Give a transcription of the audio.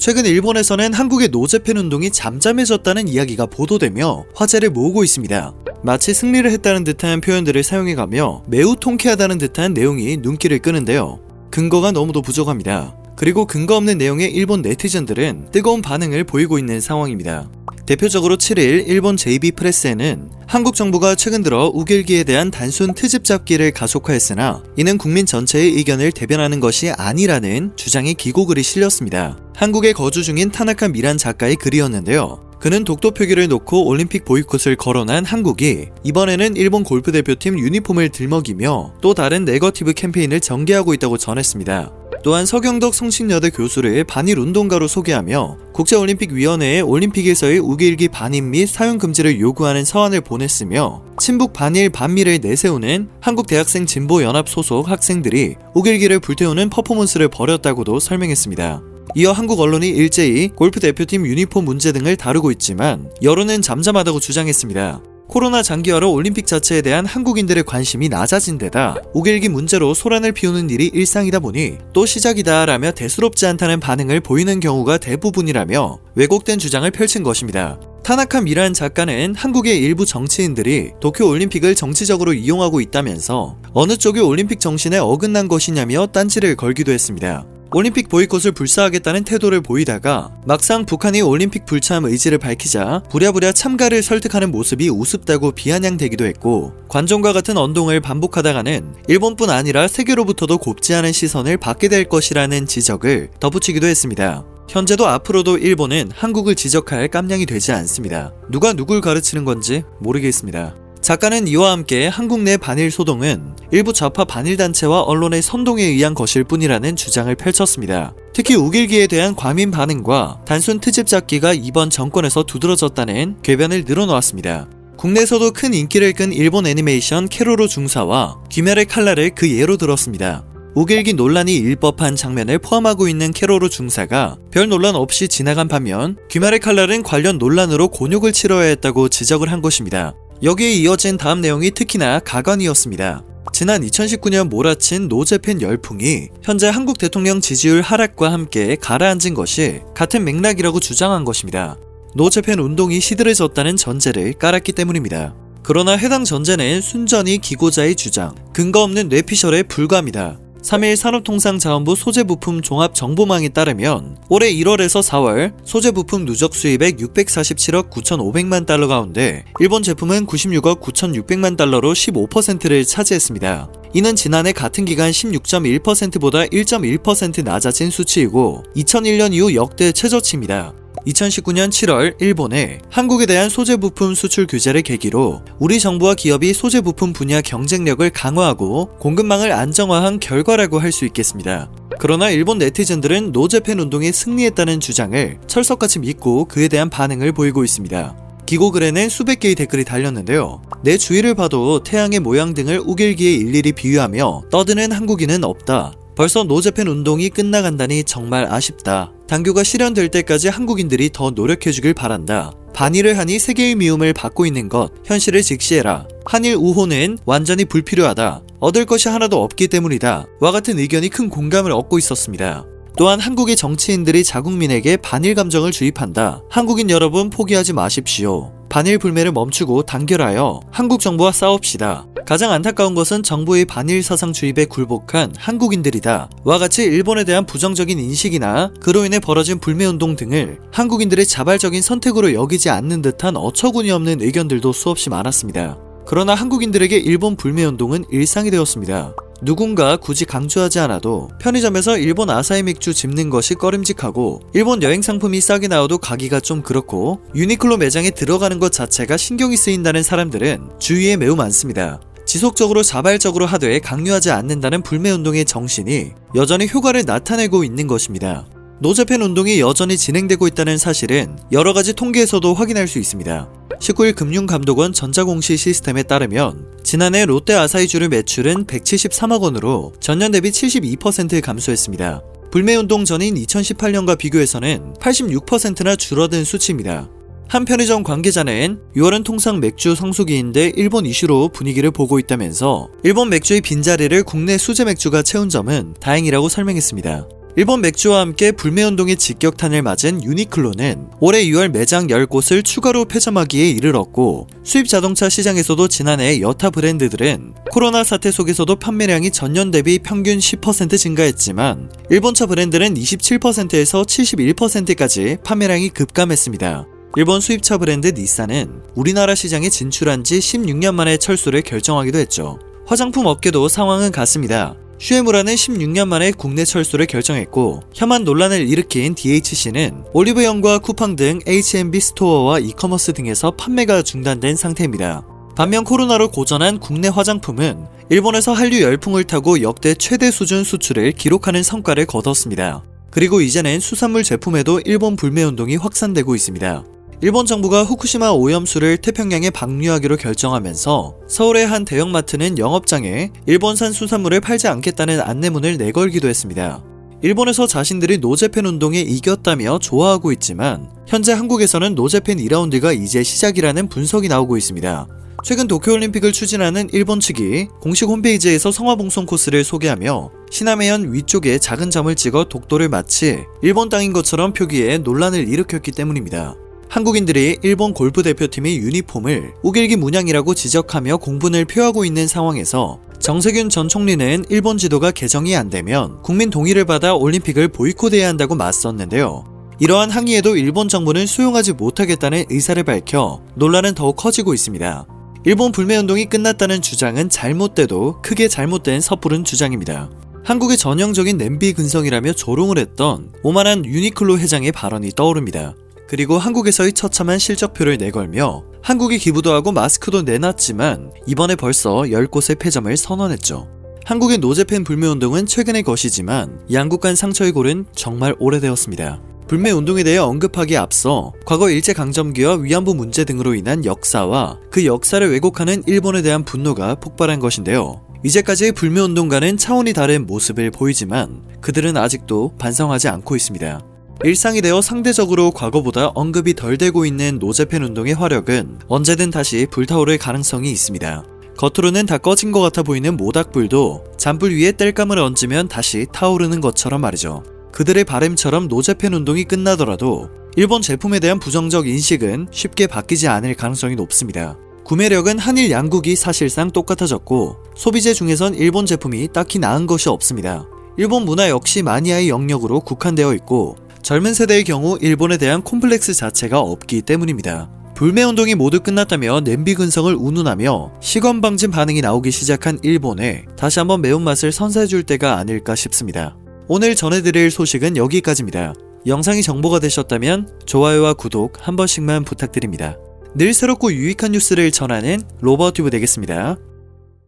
최근 일본에서는 한국의 노재팬 운동이 잠잠해졌다는 이야기가 보도되며 화제를 모으고 있습니다. 마치 승리를 했다는 듯한 표현들을 사용해가며 매우 통쾌하다는 듯한 내용이 눈길을 끄는데요. 근거가 너무도 부족합니다. 그리고 근거 없는 내용에 일본 네티즌들은 뜨거운 반응을 보이고 있는 상황입니다. 대표적으로 7일 일본 JB프레스에는 한국 정부가 최근 들어 우길기에 대한 단순 트집 잡기를 가속화했으나 이는 국민 전체의 의견을 대변하는 것이 아니라는 주장의 기고글이 실렸습니다. 한국에 거주 중인 타나카 미란 작가의 글이었는데요. 그는 독도 표기를 놓고 올림픽 보이콧을 거론한 한국이 이번에는 일본 골프 대표팀 유니폼을 들먹이며 또 다른 네거티브 캠페인을 전개하고 있다고 전했습니다. 또한 서경덕 성신여대 교수를 반일 운동가로 소개하며 국제올림픽위원회에 올림픽에서의 우길기 반입 및 사용 금지를 요구하는 서한을 보냈으며 친북 반일 반미를 내세우는 한국대학생 진보연합 소속 학생들이 우길기를 불태우는 퍼포먼스를 벌였다고도 설명했습니다. 이어 한국 언론이 일제히 골프 대표팀 유니폼 문제 등을 다루고 있지만 여론은 잠잠하다고 주장했습니다. 코로나 장기화로 올림픽 자체에 대한 한국인들의 관심이 낮아진 데다 우길기 문제로 소란을 피우는 일이 일상이다 보니 또 시작이다 라며 대수롭지 않다는 반응을 보이는 경우가 대부분이라며 왜곡된 주장을 펼친 것입니다. 타나카 미란 작가는 한국의 일부 정치인들이 도쿄올림픽을 정치적으로 이용하고 있다면서 어느 쪽이 올림픽 정신에 어긋난 것이냐며 딴지를 걸기도 했습니다. 올림픽 보이콧을 불사하겠다는 태도를 보이다가 막상 북한이 올림픽 불참 의지를 밝히자 부랴부랴 참가를 설득하는 모습이 우습다고 비아냥대기도 했고 관종과 같은 언동을 반복하다가는 일본뿐 아니라 세계로부터도 곱지 않은 시선을 받게 될 것이라는 지적을 덧붙이기도 했습니다. 현재도 앞으로도 일본은 한국을 지적할 깜냥이 되지 않습니다. 누가 누굴 가르치는 건지 모르겠습니다. 작가는 이와 함께 한국 내 반일 소동은 일부 좌파 반일 단체와 언론의 선동에 의한 것일 뿐이라는 주장을 펼쳤습니다. 특히 우길기에 대한 과민 반응과 단순 트집 잡기가 이번 정권에서 두드러졌다는 궤변을 늘어놓았습니다. 국내에서도 큰 인기를 끈 일본 애니메이션 케로로 중사와 귀멸의 칼날을 그 예로 들었습니다. 우길기 논란이 일법한 장면을 포함하고 있는 케로로 중사가 별 논란 없이 지나간 반면 귀멸의 칼날은 관련 논란으로 곤욕을 치러야 했다고 지적을 한 것입니다. 여기에 이어진 다음 내용이 특히나 가관이었습니다. 지난 2019년 몰아친 노재팬 열풍이 현재 한국 대통령 지지율 하락과 함께 가라앉은 것이 같은 맥락이라고 주장한 것입니다. 노재팬 운동이 시들해졌다는 전제를 깔았기 때문입니다. 그러나 해당 전제는 순전히 기고자의 주장, 근거 없는 뇌피셜에 불과합니다. 3일 산업통상자원부 소재부품 종합정보망에 따르면 올해 1월에서 4월 소재부품 누적 수입액 647억 9,500만 달러 가운데 일본 제품은 96억 9,600만 달러로 15%를 차지했습니다. 이는 지난해 같은 기간 16.1%보다 1.1% 낮아진 수치이고 2001년 이후 역대 최저치입니다. 2019년 7월 일본에 한국에 대한 소재부품 수출 규제를 계기로 우리 정부와 기업이 소재부품 분야 경쟁력을 강화하고 공급망을 안정화한 결과라고 할 수 있겠습니다. 그러나 일본 네티즌들은 노재팬 운동에 승리했다는 주장을 철석같이 믿고 그에 대한 반응을 보이고 있습니다. 기고글에는 수백 개의 댓글이 달렸는데요. 내 주위를 봐도 태양의 모양 등을 우길기에 일일이 비유하며 떠드는 한국인은 없다. 벌써 노재팬 운동이 끝나간다니 정말 아쉽다. 당규가 실현될 때까지 한국인들이 더 노력해주길 바란다. 반일을 하니 세계의 미움을 받고 있는 것, 현실을 직시해라. 한일 우호는 완전히 불필요하다. 얻을 것이 하나도 없기 때문이다. 와 같은 의견이 큰 공감을 얻고 있었습니다. 또한 한국의 정치인들이 자국민에게 반일 감정을 주입한다. 한국인 여러분 포기하지 마십시오. 반일 불매를 멈추고 단결하여 한국 정부와 싸웁시다. 가장 안타까운 것은 정부의 반일 사상 주입에 굴복한 한국인들이다. 와 같이 일본에 대한 부정적인 인식이나 그로 인해 벌어진 불매운동 등을 한국인들의 자발적인 선택으로 여기지 않는 듯한 어처구니 없는 의견들도 수없이 많았습니다. 그러나 한국인들에게 일본 불매운동은 일상이 되었습니다. 누군가 굳이 강조하지 않아도 편의점에서 일본 아사히 맥주 집는 것이 꺼림직하고 일본 여행 상품이 싸게 나와도 가기가 좀 그렇고 유니클로 매장에 들어가는 것 자체가 신경이 쓰인다는 사람들은 주위에 매우 많습니다. 지속적으로 자발적으로 하되 강요하지 않는다는 불매운동의 정신이 여전히 효과를 나타내고 있는 것입니다. 노재팬 운동이 여전히 진행되고 있다는 사실은 여러가지 통계에서도 확인할 수 있습니다. 19일 금융감독원 전자공시 시스템에 따르면 지난해 롯데 아사히주류 매출은 173억 원으로 전년 대비 72% 감소했습니다. 불매운동 전인 2018년과 비교해서는 86%나 줄어든 수치입니다. 한 편의점 관계자는 6월은 통상 맥주 성수기인데 일본 이슈로 분위기를 보고 있다면서 일본 맥주의 빈자리를 국내 수제 맥주가 채운 점은 다행이라고 설명했습니다. 일본 맥주와 함께 불매운동의 직격탄을 맞은 유니클로는 올해 6월 매장 10곳을 추가로 폐점하기에 이르렀고, 수입 자동차 시장에서도 지난해 여타 브랜드들은 코로나 사태 속에서도 판매량이 전년 대비 평균 10% 증가했지만 일본차 브랜드는 27%에서 71%까지 판매량이 급감했습니다. 일본 수입차 브랜드 닛산은 우리나라 시장에 진출한 지 16년 만에 철수를 결정하기도 했죠. 화장품 업계도 상황은 같습니다. 슈에무라는 16년 만에 국내 철수를 결정했고, 혐한 논란을 일으킨 DHC는 올리브영과 쿠팡 등 H&B 스토어와 이커머스 등에서 판매가 중단된 상태입니다. 반면 코로나로 고전한 국내 화장품은 일본에서 한류 열풍을 타고 역대 최대 수준 수출을 기록하는 성과를 거뒀습니다. 그리고 이제는 수산물 제품에도 일본 불매운동이 확산되고 있습니다. 일본 정부가 후쿠시마 오염수를 태평양에 방류하기로 결정하면서 서울의 한 대형마트는 영업장에 일본산 수산물을 팔지 않겠다는 안내문을 내걸기도 했습니다. 일본에서 자신들이 노재팬 운동에 이겼다며 좋아하고 있지만 현재 한국에서는 노재팬 2라운드가 이제 시작이라는 분석이 나오고 있습니다. 최근 도쿄올림픽을 추진하는 일본 측이 공식 홈페이지에서 성화봉송 코스를 소개하며 시나메현 위쪽에 작은 점을 찍어 독도를 마치 일본 땅인 것처럼 표기해 논란을 일으켰기 때문입니다. 한국인들이 일본 골프 대표팀의 유니폼을 우길기 문양이라고 지적하며 공분을 표하고 있는 상황에서 정세균 전 총리는 일본 지도가 개정이 안 되면 국민 동의를 받아 올림픽을 보이콧해야 한다고 맞섰는데요. 이러한 항의에도 일본 정부는 수용하지 못하겠다는 의사를 밝혀 논란은 더욱 커지고 있습니다. 일본 불매운동이 끝났다는 주장은 잘못돼도 크게 잘못된 섣부른 주장입니다. 한국의 전형적인 냄비 근성이라며 조롱을 했던 오만한 유니클로 회장의 발언이 떠오릅니다. 그리고 한국에서의 처참한 실적표를 내걸며 한국이 기부도 하고 마스크도 내놨지만 이번에 벌써 10곳의 폐점을 선언했죠. 한국의 노재팬 불매운동은 최근의 것이지만 양국 간 상처의 골은 정말 오래되었습니다. 불매운동에 대해 언급하기에 앞서 과거 일제강점기와 위안부 문제 등으로 인한 역사와 그 역사를 왜곡하는 일본에 대한 분노가 폭발한 것인데요. 이제까지의 불매운동과는 차원이 다른 모습을 보이지만 그들은 아직도 반성하지 않고 있습니다. 일상이 되어 상대적으로 과거보다 언급이 덜 되고 있는 노재팬 운동의 화력은 언제든 다시 불타오를 가능성이 있습니다. 겉으로는 다 꺼진 것 같아 보이는 모닥불도 잔불 위에 땔감을 얹으면 다시 타오르는 것처럼 말이죠. 그들의 바램처럼 노재팬 운동이 끝나더라도 일본 제품에 대한 부정적 인식은 쉽게 바뀌지 않을 가능성이 높습니다. 구매력은 한일 양국이 사실상 똑같아졌고 소비재 중에선 일본 제품이 딱히 나은 것이 없습니다. 일본 문화 역시 마니아의 영역으로 국한되어 있고 젊은 세대의 경우 일본에 대한 콤플렉스 자체가 없기 때문입니다. 불매운동이 모두 끝났다며 냄비 근성을 운운하며 시건방진 반응이 나오기 시작한 일본에 다시 한번 매운맛을 선사해줄 때가 아닐까 싶습니다. 오늘 전해드릴 소식은 여기까지입니다. 영상이 정보가 되셨다면 좋아요와 구독 한 번씩만 부탁드립니다. 늘 새롭고 유익한 뉴스를 전하는 로버튜브 되겠습니다.